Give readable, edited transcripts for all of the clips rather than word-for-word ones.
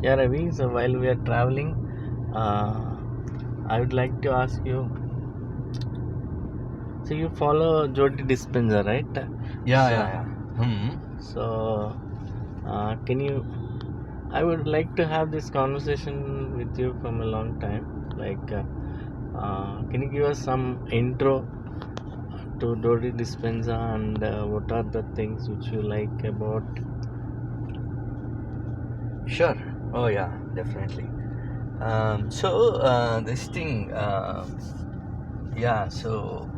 Yeah, Ravi. So while we are traveling, I would like to ask you. So you follow Jody Dispenza, right? Yeah, So, yeah, yeah. so can you? I would like to have this conversation with you from a long time. Can you give us some intro to Jody Dispenza and what are the things which you like about? Sure. Oh, yeah, definitely. This thing, yeah, so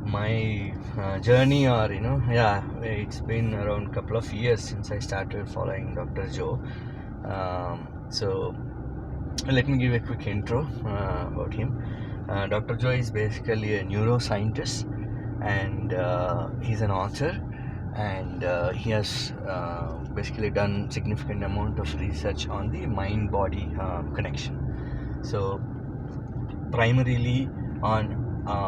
my journey, or it's been around a couple of years since I started following Dr. Joe. So let me give a quick intro about him. Dr. Joe is basically a neuroscientist, and he's an author, and he has basically done significant amount of research on the mind-body connection. So primarily on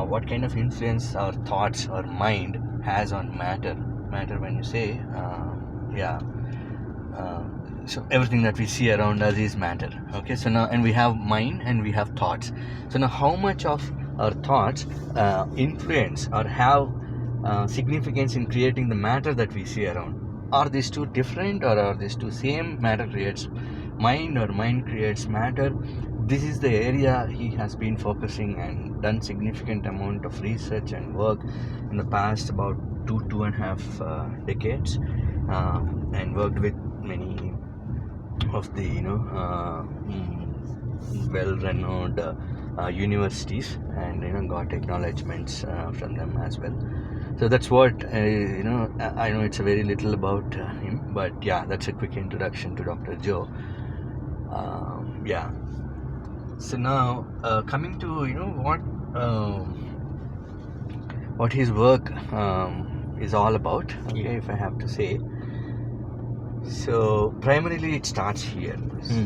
what kind of influence our thoughts or mind has on matter. When you say, yeah. Uh, so everything that we see around us is matter. Okay, so now, and we have mind and we have thoughts. So now, how much of our thoughts influence or have significance in creating the matter that we see around? Are these two different, or are these two same? Matter creates mind, or mind creates matter? This is the area he has been focusing and done significant amount of research and work in the past about two and a half decades, and worked with many of the well-renowned universities, and got acknowledgements from them as well. So that's what I know it's a very little about him, but yeah, that's a quick introduction to Dr. Joe. Yeah. So now coming to what his work is all about. Okay, if I have to say. So primarily it starts here.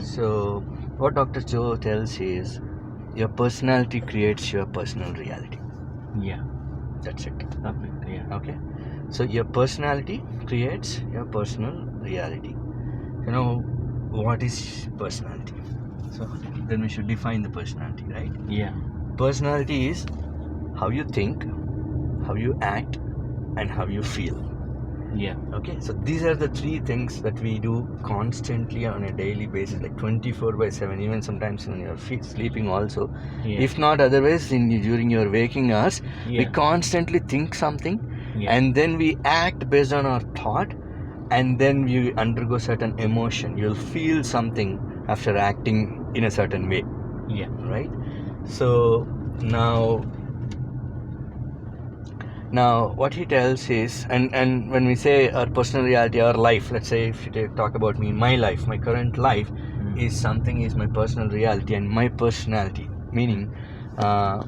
So what Dr. Joe tells is your personality creates your personal reality. Yeah, That's it. perfect. Yeah. Okay. So your personality creates your personal reality. You know what is personality? So then we should define the personality, right? Yeah. Personality is how you think, how you act, and how you feel. Yeah. Okay, so these are the three things that we do constantly on a daily basis, like 24/7, even sometimes when you're sleeping also. Yeah. If not otherwise, during your waking hours, we Yeah. constantly think something, Yeah. and then we act based on our thought, and then you undergo certain emotion. You'll feel something after acting in a certain way, Yeah. right? So now, what he tells is, and when we say our personal reality, our life, let's say if you talk about me, my life, my current life is my personal reality and my personality. Meaning,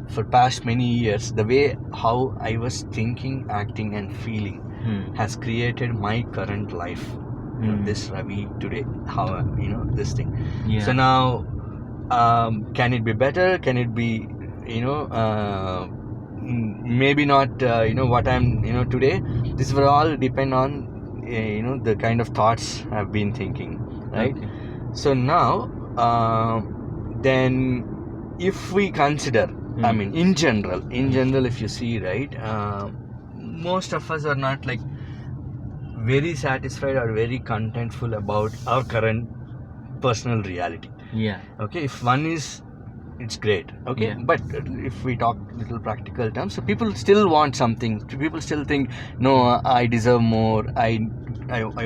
for past many years, the way how I was thinking, acting, and feeling has created my current life. This Ravi today, how this thing. Yeah. So now, can it be better? Can it be, maybe not what I'm today. This will all depend on the kind of thoughts I've been thinking, right? Okay. So now then if we consider, I mean in general, if you see, right, most of us are not like very satisfied or very contentful about our current personal reality. Yeah. Okay, if one is, it's great. Okay, Yeah. but if we talk little practical terms, so people still want something. People still think, no, I deserve more. I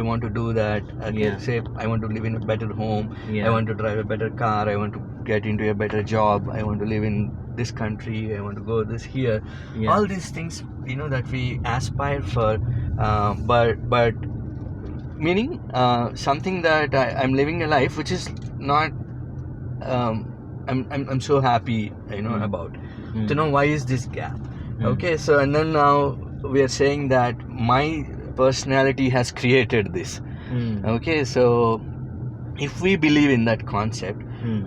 want to do that. Okay, Yeah. say I want to live in a better home. Yeah. I want to drive a better car. I want to get into a better job. I want to live in this country. I want to go this here. Yeah. All these things, that we aspire for, but meaning something that I'm living a life which is not. I'm so happy about. To know why is this gap. Okay, so and then now we are saying that my personality has created this. Okay, so if we believe in that concept,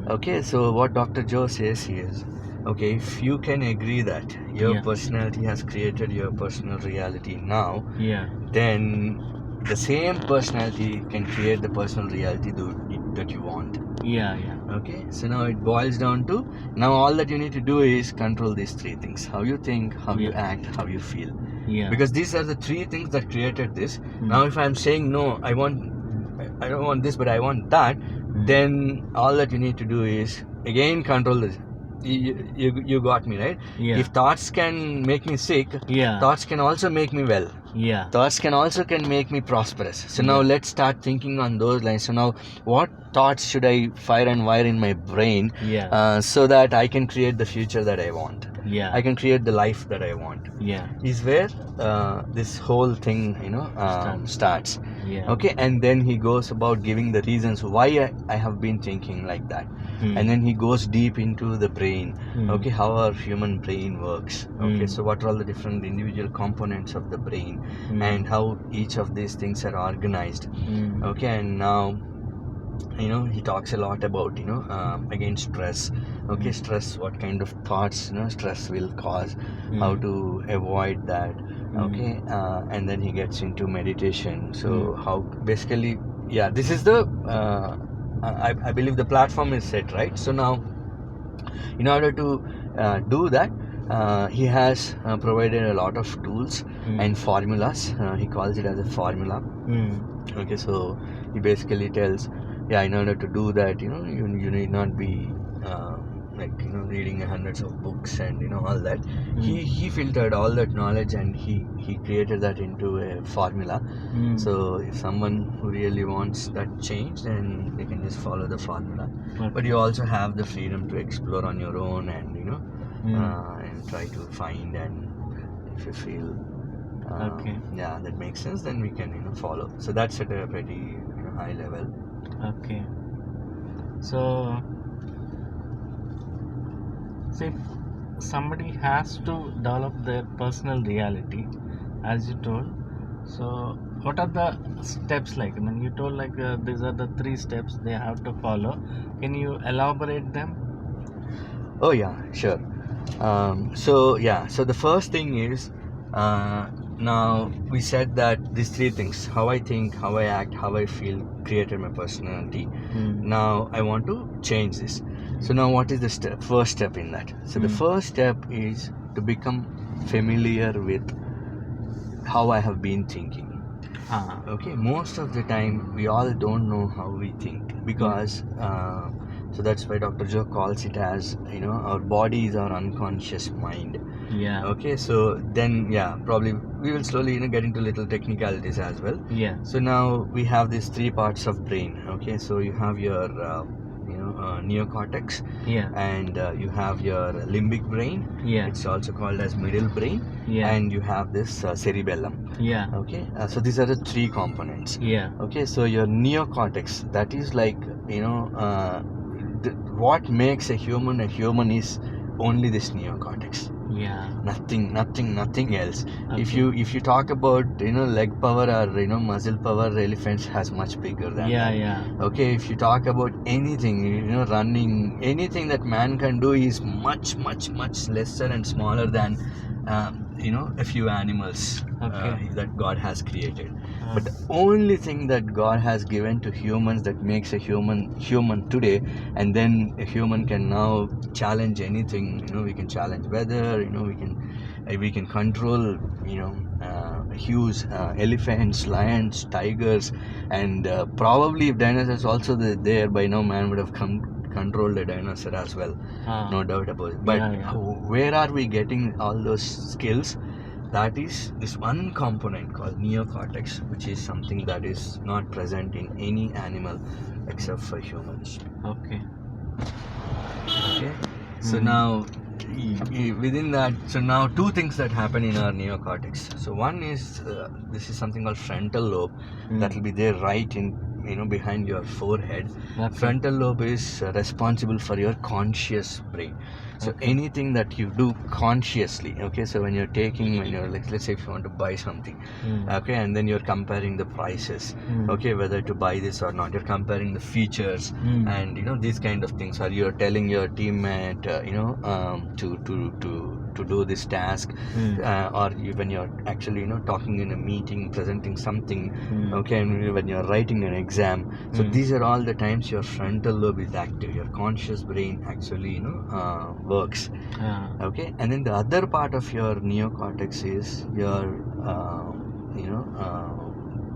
okay, so what Dr. Joe says is, okay, if you can agree that your Yeah. personality has created your personal reality now, Yeah. then the same personality can create the personal reality that you want. Yeah. Okay, so now it boils down to, now all that you need to do is control these three things: how you think, how you act, how you feel. Yeah. Because these are the three things that created this. Now if I'm saying no, I don't want this, but I want that, then all that you need to do is again control this. You got me, right? Yeah. If thoughts can make me sick, Yeah. thoughts can also make me well. Yeah. Thoughts can make me prosperous. So now let's start thinking on those lines. So now, what thoughts should I fire and wire in my brain, so that I can create the future that I want? Yeah. I can create the life that I want. Yeah. Is where this whole thing, starts. Yeah. Okay, and then he goes about giving the reasons why I have been thinking like that. And then he goes deep into the brain. Okay, how our human brain works. Okay, so what are all the different individual components of the brain, and how each of these things are organized. Okay, and now he talks a lot about again stress. Okay, stress, what kind of thoughts stress will cause, how to avoid that. Okay, and then he gets into meditation. So how basically, this is the I believe the platform is set, right? So now, in order to do that, he has provided a lot of tools and formulas. He calls it as a formula. Okay, so he basically tells, in order to do that, you need not be reading hundreds of books and all that. He filtered all that knowledge, and he created that into a formula. So if someone who really wants that change, then they can just follow the formula. But you also have the freedom to explore on your own, and and try to find, and if you feel that makes sense, then we can follow. So that's at a pretty high level. Okay. So, see, somebody has to develop their personal reality, as you told. So, what are the steps like? I mean, you told like these are the 3 steps they have to follow. Can you elaborate them? Oh yeah, sure. So the first thing is, now we said that these 3 things: how I think, how I act, how I feel, created my personality. Now I want to change this. So now what is the first step in that? So the first step is to become familiar with how I have been thinking. Okay, most of the time we all don't know how we think, because so that's why Dr. Joe calls it as our body is our unconscious mind. Okay, so then probably we will slowly get into little technicalities as well. So now we have these 3 parts of brain. Okay, so you have your neocortex, and you have your limbic brain. It's also called as middle brain. And you have this cerebellum. Okay, so these are the 3 components. Okay, so your neocortex, that is like what makes a human is only this neocortex. Nothing else. Okay. If you talk about leg power or muscle power, elephants has much bigger than that. Okay, if you talk about anything, running, anything that man can do is much lesser and smaller than a few animals that God has created. But the only thing that God has given to humans that makes a human today, and then a human can now challenge anything. We can challenge weather. We can control huge elephants, lions, tigers, and probably if dinosaurs also there, by now man would have controlled the dinosaur as well. No doubt about it. But where are we getting all those skills? That is this one component called neocortex, which is something that is not present in any animal except for humans. Okay. So now within that, so now 2 things that happen in our neocortex. So one is this is something called frontal lobe, that will be there right in behind your forehead. Frontal lobe is responsible for your conscious brain. So anything that you do consciously, okay, so when you're like, let's say if you want to buy something, okay, and then you're comparing the prices, okay, whether to buy this or not, you're comparing the features, and these kind of things, or you're telling your teammate to to do this task, or when you're actually talking in a meeting, presenting something, okay, and when you're writing an exam. So these are all the times your frontal lobe is active, your conscious brain actually works. Okay, and then the other part of your neocortex is your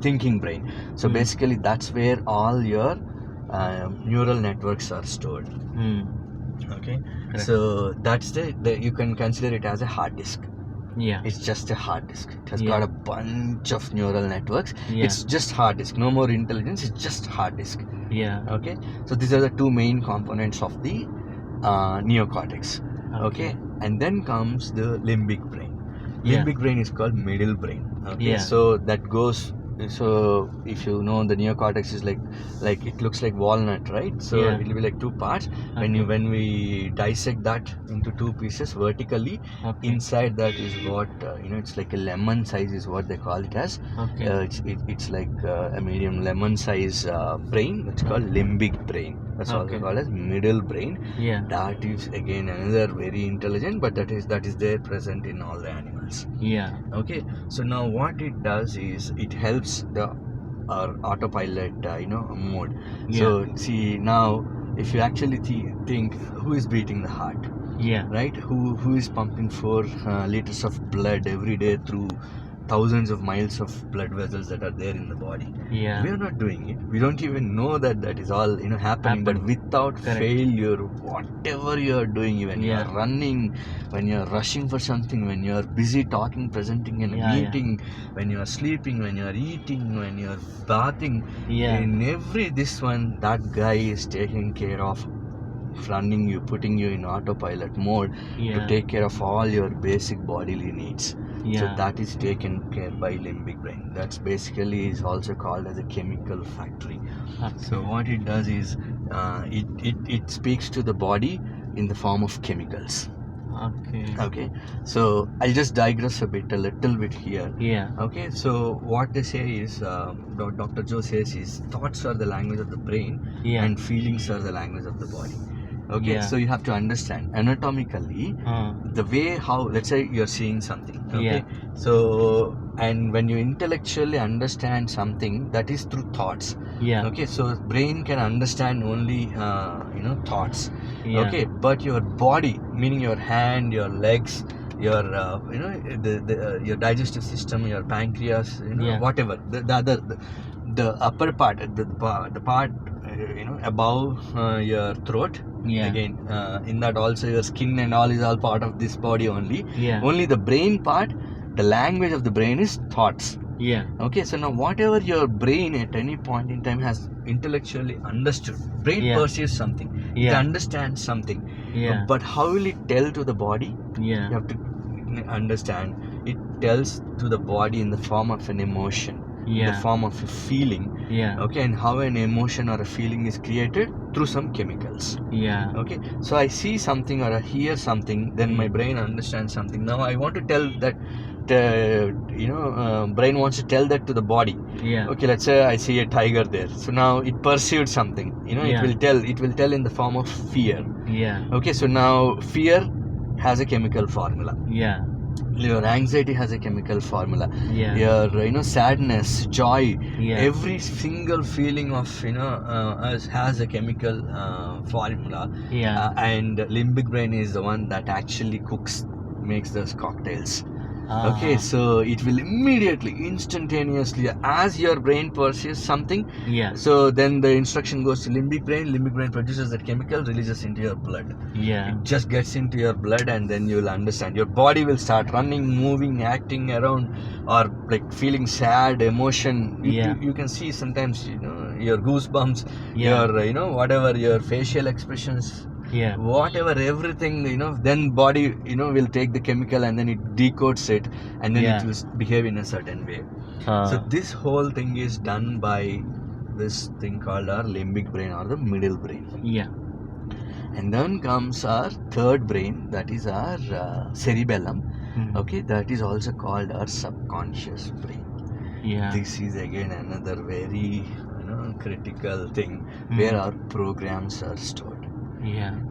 thinking brain. So basically that's where all your neural networks are stored. Okay, Correct. so that's the you can consider it as a hard disk. It's just a hard disk. It has got a bunch of neural networks. It's just hard disk, no more intelligence. It's just hard disk. Okay, so these are the two main components of the neocortex. Okay, and then comes the limbic brain. Limbic brain is called middle brain. Okay, so that goes. So if you know, the neocortex is like it looks like walnut, right? So it will be like two parts. When we dissect that into two pieces vertically, inside that is what it's like a lemon size is what they call it as. It's like a medium lemon size brain. It's called limbic brain. That's also called as middle brain. That is again another very intelligent, but that is there present in all the animals. Okay, so now what it does is it helps our autopilot mode. So see, now if you actually think who is beating the heart, right, who is pumping 4 liters of blood every day through thousands of miles of blood vessels that are there in the body. We are not doing it. We don't even know that is all happening. But without failure, whatever you are doing, when you are running, when you are rushing for something, when you are busy talking, presenting in a meeting, when you are sleeping, when you are eating, when you are bathing, in every that guy is taking care of running you, putting you in autopilot mode to take care of all your basic bodily needs. So that is taken care by limbic brain. That's basically is also called as a chemical factory. So what it does is it speaks to the body in the form of chemicals. Okay, so I'll just digress a little bit here. Okay, so what they say is Dr. Joe says is thoughts are the language of the brain and feelings are the language of the body. Okay, so you have to understand anatomically the way how, let's say you're seeing something. Okay, so and when you intellectually understand something, that is through thoughts. Okay, so brain can understand only thoughts. Okay, but your body, meaning your hand, your legs, your your digestive system, your pancreas, whatever the upper part, the part above your throat. Again, in that also your skin and all is all part of this body only. Only the brain part, the language of the brain is thoughts. Okay, so now whatever your brain at any point in time has intellectually understood, brain perceives something, it understands something, but how will it tell to the body? You have to understand, it tells to the body in the form of an emotion, in the form of a feeling. Okay, and how an emotion or a feeling is created through some chemicals. Okay, so I see something or I hear something, then my brain understands something. Now I want to tell that brain wants to tell that to the body. Okay, let's say I see a tiger there, so now it perceived something, it will tell in the form of fear. Okay, so now fear has a chemical formula. Your anxiety has a chemical formula. Your sadness, joy, every single feeling of us has a chemical formula. And limbic brain is the one that actually makes those cocktails. Okay, so it will immediately, instantaneously, as your brain perceives something, so then the instruction goes to limbic brain produces that chemical, releases into your blood. It just gets into your blood, and then you will understand. Your body will start running, moving, acting around, or like feeling sad, emotion. You can see sometimes, your goosebumps, your, whatever, your facial expressions. Whatever, everything, then body, will take the chemical and then it decodes it, and then it will behave in a certain way. So this whole thing is done by this thing called our limbic brain or the middle brain. And then comes our third brain, that is our cerebellum. Okay, that is also called our subconscious brain. This is again another very critical thing where our programs are stored.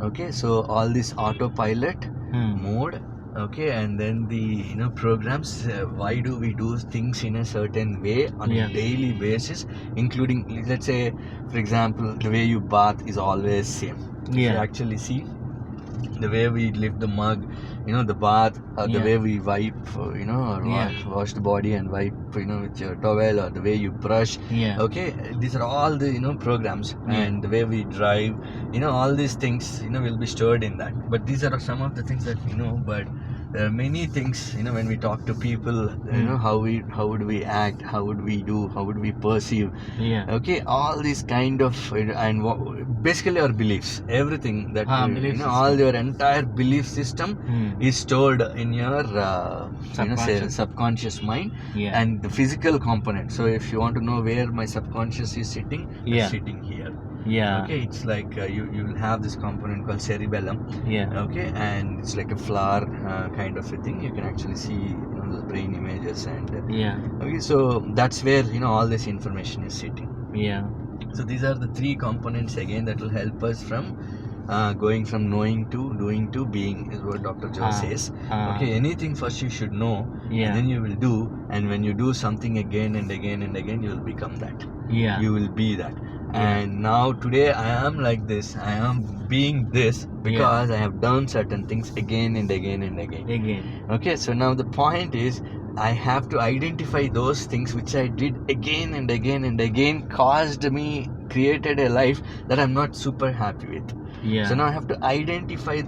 Okay, so all this autopilot mode Okay, and then the programs, why do we do things in a certain way on Yeah. a daily basis, including, let's say, for example, the way you bath is always same. If you Yeah. actually see the way we lift the mug, the bath, or the Yeah. way we wipe, or Yeah. wash the body and wipe, with your towel, or the way you brush. Yeah. Okay, these are all the programs, Yeah. and the way we drive, all these things, will be stored in that. But these are some of the things that but there are many things, when we talk to people, how would we act, how would we do, how would we perceive. Yeah. Okay, all these kind of, and basically our beliefs, everything that Belief all system. your entire belief system is stored in your Subconscious. subconscious mind. Yeah. And the physical component. So if you want to know where my subconscious is sitting, Yeah. it's sitting here. Yeah. Okay, it's like you will have this component called cerebellum. Yeah. Okay, and it's like a flower kind of a thing. You can actually see the brain images, and Yeah. okay, so that's where all this information is sitting. Yeah. So these are the three components again that will help us from going from knowing to doing to being, is what Dr. Joe says. Okay, anything first you should know, Yeah. and then you will do, and when you do something again and again and again, you will become that. Yeah. You will be that. Yeah. And now today I am like this, I am being this because I have done certain things again and again and again. Again. Okay, so now the point is, I have to identify those things which I did again and again and again, created a life that I'm not super happy with. Yeah. So now I have to identify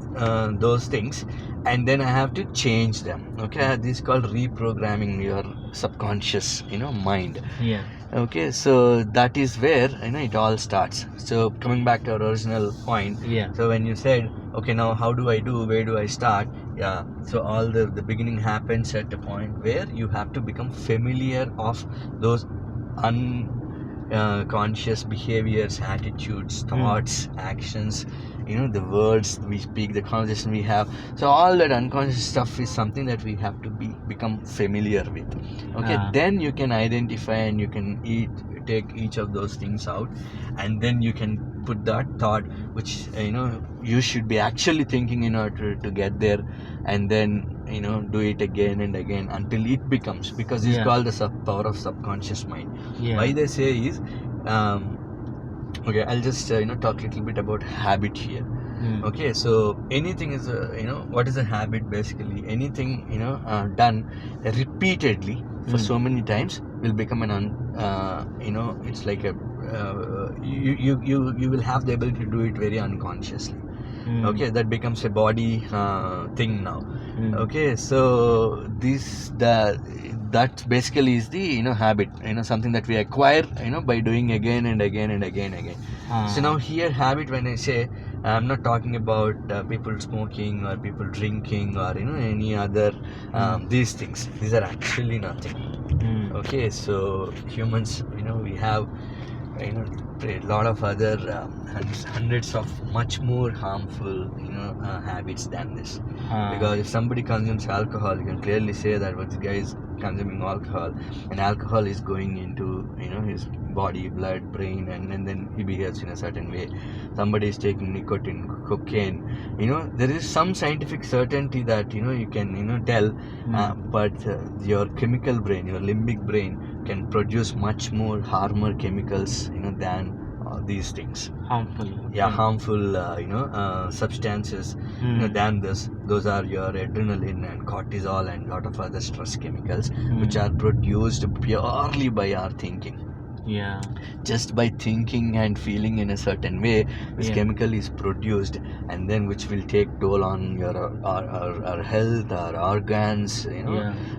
those things, and then I have to change them. Okay, this is called reprogramming your subconscious mind. Yeah. Okay, so that is where it all starts. So coming back to our original point. Yeah. So when you said, okay, now how do I do, where do I start? Yeah, so all the beginning happens at a point where you have to become familiar of those unconscious behaviors, attitudes, thoughts, actions, the words we speak, the conversation we have. So all that unconscious stuff is something that we have to become familiar with. Okay, then you can identify, and you can take each of those things out, and then you can put that thought which you should be actually thinking in order to get there, and then do it again and again until it becomes, because it's called the power of subconscious mind. Why they say is, okay, I'll just talk a little bit about habit here. Okay, so anything is what is a habit? Basically anything done repeatedly for so many times will become it's like a you will have the ability to do it very unconsciously. Okay, that becomes a body thing now. Okay, so that basically is the habit, something that we acquire by doing again and again and again and again. So now here, habit, when I say, I'm not talking about people smoking or people drinking or any other these things. These are actually nothing. Okay, so humans, we have a lot of other hundreds of much more harmful habits than this. Because if somebody consumes alcohol, you can clearly say that this guy is consuming alcohol, and alcohol is going into his body, blood, brain, and then he behaves in a certain way. Somebody is taking nicotine, cocaine, there is some scientific certainty that you can tell, but your chemical brain, your limbic brain, can produce much more harmful chemicals than these things. Harmful substances than this. Those are your adrenaline and cortisol and lot of other stress chemicals which are produced purely by our thinking. Just by thinking and feeling in a certain way, this chemical is produced, and then which will take toll on our health, our organs,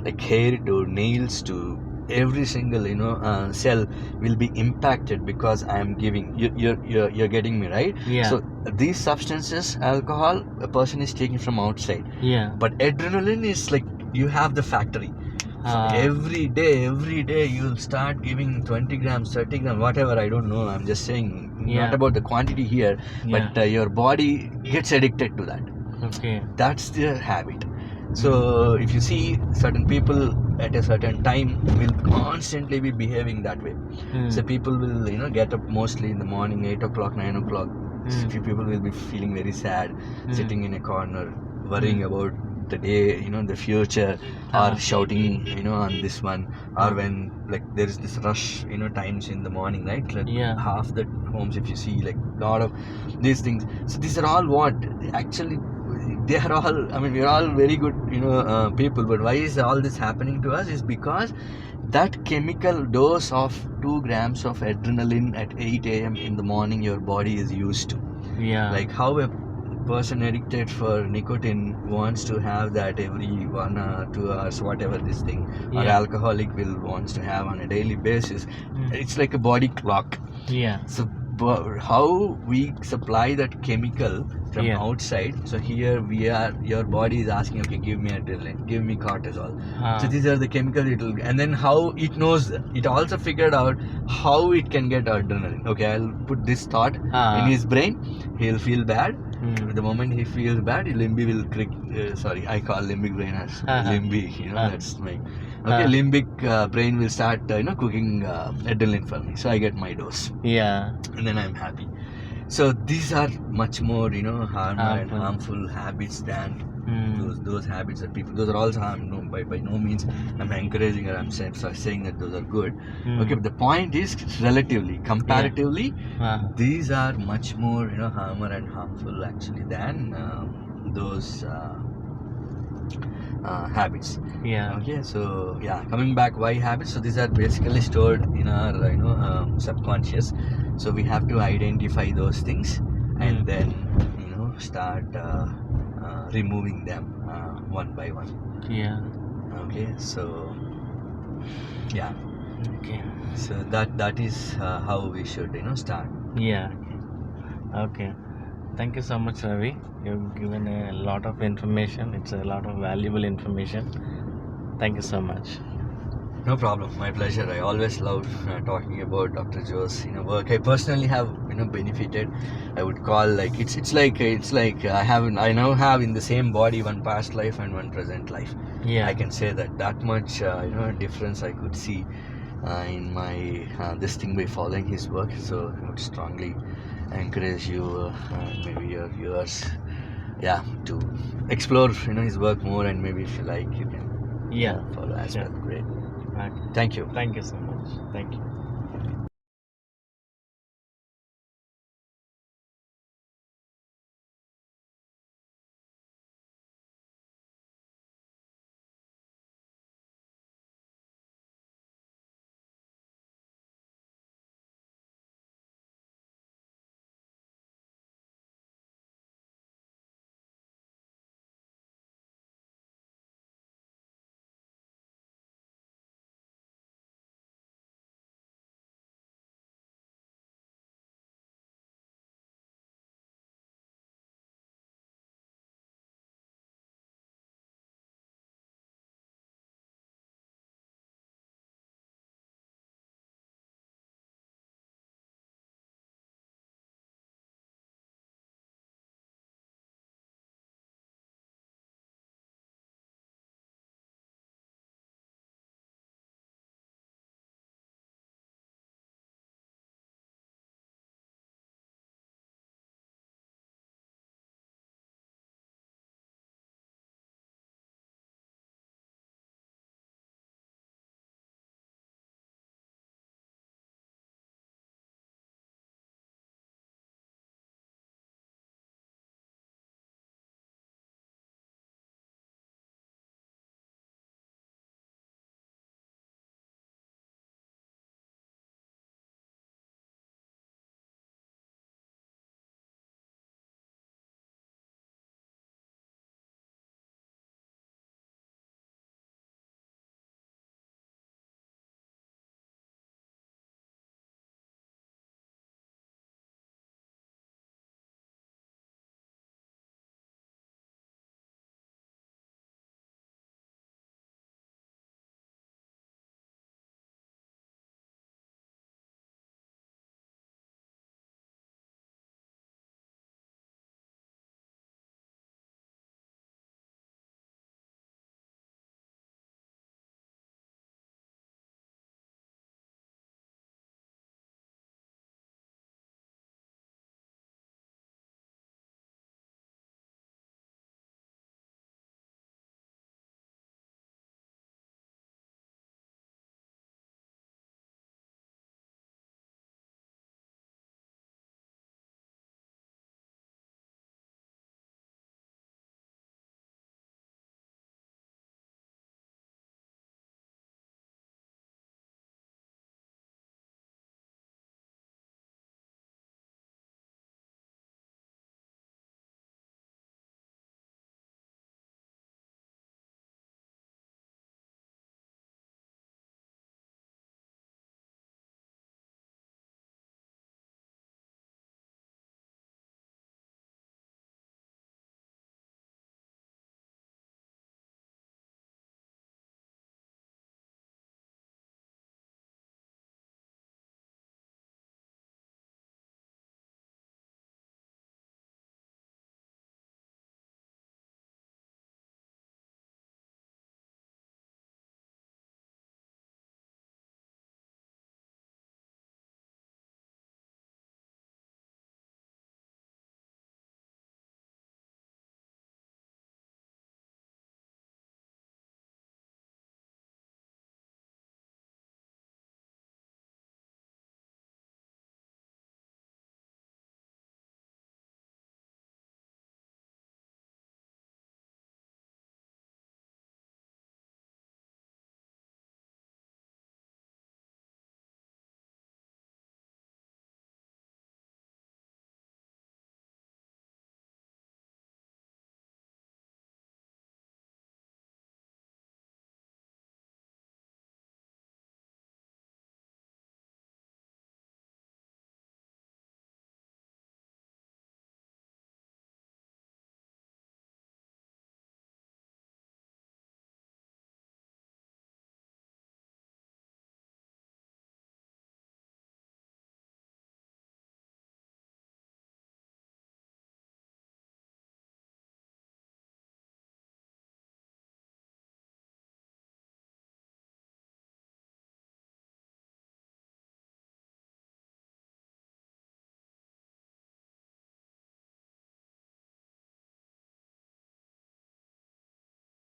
like hair to nails to every single cell will be impacted, because I am giving you're getting me, right? So these substances, alcohol, a person is taking from outside, but adrenaline is like you have the factory. So every day you'll start giving 20 grams, 30 grams, whatever, I don't know, I'm just saying, not about the quantity here, but your body gets addicted to that. Okay, that's their habit. So if you see certain people at a certain time will constantly be behaving that way. So people will get up mostly in the morning, 8 o'clock, 9 o'clock. Few people will be feeling very sad, sitting in a corner, worrying about the day, the future, or shouting, on this one, or when like there is this rush, times in the morning, right? Like Yeah. half the homes, if you see, like lot of these things. So these are all what actually they are all. I mean, we are all very good, people. But why is all this happening to us? Is because that chemical dose of 2 grams of adrenaline at 8 a.m. in the morning your body is used to. Yeah. Like how a person addicted for nicotine wants to have that every 1 or 2 hours, whatever this thing, or Yeah. alcoholic will wants to have on a daily basis. It's like a body clock. Yeah. So how we supply that chemical from Yeah. outside. So here your body is asking, okay, give me adrenaline, give me cortisol. So these are the chemicals and then how it knows, it also figured out how it can get adrenaline. Okay, I'll put this thought in his brain, he'll feel bad. The moment he feels bad, limbic will trick. Sorry, I call limbic brain as limbic. That's my limbic brain will start cooking adrenaline for me. So I get my dose. Yeah. And then I'm happy. So these are much more harmful habits than those habits that people. Those are also harm. No, by no means I'm encouraging or I'm saying that those are good. Okay, but the point is relatively, comparatively, these are much more harmful actually than those habits. Yeah. Okay, so coming back, why habits? So these are basically stored in our subconscious. So we have to identify those things and then start removing them one by one. Yeah. Okay, so Okay. so that is how we should start. Yeah. Okay. Thank you so much, Ravi. You've given a lot of information. It's a lot of valuable information. Thank you so much. No problem. My pleasure. I always love talking about Dr. Joe's work. I personally have benefited. I would call like it's like I now have in the same body one past life and one present life. Yeah. I can say that much difference I could see in my this thing by following his work. So I would strongly encourage you maybe your viewers to explore his work more, and maybe if you like you can follow as well. Great. Okay. Thank you. Thank you so much. Thank you.